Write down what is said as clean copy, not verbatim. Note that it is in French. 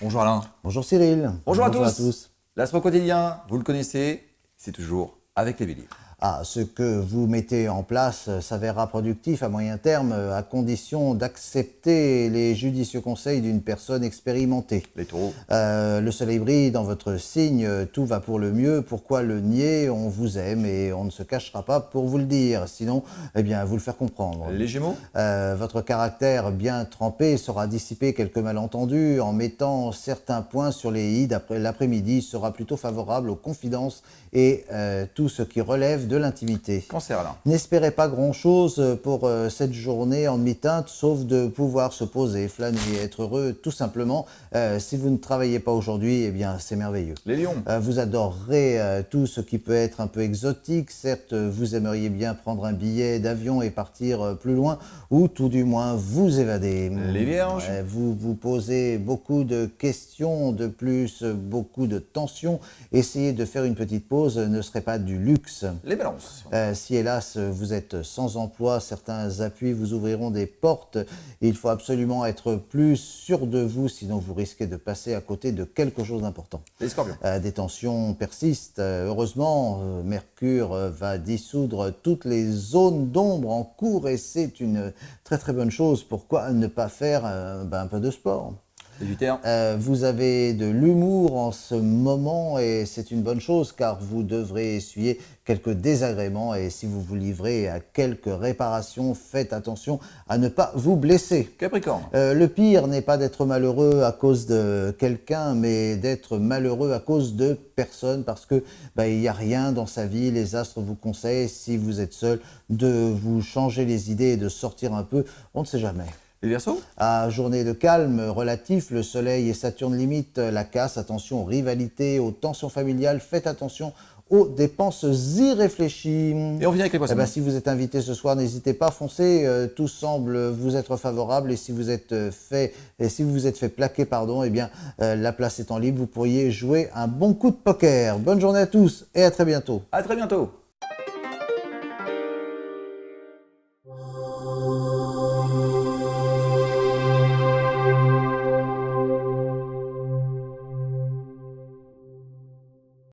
Bonjour Alain. Bonjour Cyril. Bonjour à tous. L'Asmo quotidien, vous le connaissez, c'est toujours avec les béliers. Ce que vous mettez en place s'avérera productif à moyen terme à condition d'accepter les judicieux conseils d'une personne expérimentée. Les taureaux. Le soleil brille dans votre signe, tout va pour le mieux. Pourquoi le nier? On vous aime et on ne se cachera pas pour vous le dire. Sinon, eh bien, vous le faire comprendre. Les gémeaux. Votre caractère bien trempé saura dissiper quelques malentendus en mettant certains points sur les i. L'après-midi sera plutôt favorable aux confidences et tout ce qui relève de l'intimité. Cancer Alain. N'espérez pas grand-chose pour cette journée en demi-teinte, sauf de pouvoir se poser, flâner, être heureux, tout simplement. Si vous ne travaillez pas aujourd'hui, eh bien, c'est merveilleux. Les lions. Vous adorerez tout ce qui peut être un peu exotique. Certes, vous aimeriez bien prendre un billet d'avion et partir plus loin, ou tout du moins vous évader. Les vierges. Vous vous posez beaucoup de questions, de plus beaucoup de tensions. Essayer de faire une petite pause ne serait pas du luxe. Les balances. Si hélas vous êtes sans emploi, certains appuis vous ouvriront des portes. Il faut absolument être plus sûr de vous, sinon vous risquez de passer à côté de quelque chose d'important. Les scorpions. Des tensions persistent. Heureusement, Mercure va dissoudre toutes les zones d'ombre en cours et c'est une très très bonne chose. Pourquoi ne pas faire un peu de sport? Sagittaire. Vous avez de l'humour en ce moment et c'est une bonne chose car vous devrez essuyer quelques désagréments et si vous vous livrez à quelques réparations, faites attention à ne pas vous blesser. Capricorne. Le pire n'est pas d'être malheureux à cause de quelqu'un mais d'être malheureux à cause de personne parce que il n'y a rien dans sa vie. Les astres vous conseillent, si vous êtes seul, de vous changer les idées et de sortir un peu, on ne sait jamais. Les Verseaux. Journée de calme relatif, le soleil et Saturne limitent la casse, attention aux rivalités, aux tensions familiales, faites attention aux dépenses irréfléchies. Et on vient avec les poissons. Si vous êtes invité ce soir, n'hésitez pas, foncez, tout semble vous être favorable et si vous vous êtes fait plaquer, la place étant libre, vous pourriez jouer un bon coup de poker. Bonne journée à tous et à très bientôt. À très bientôt.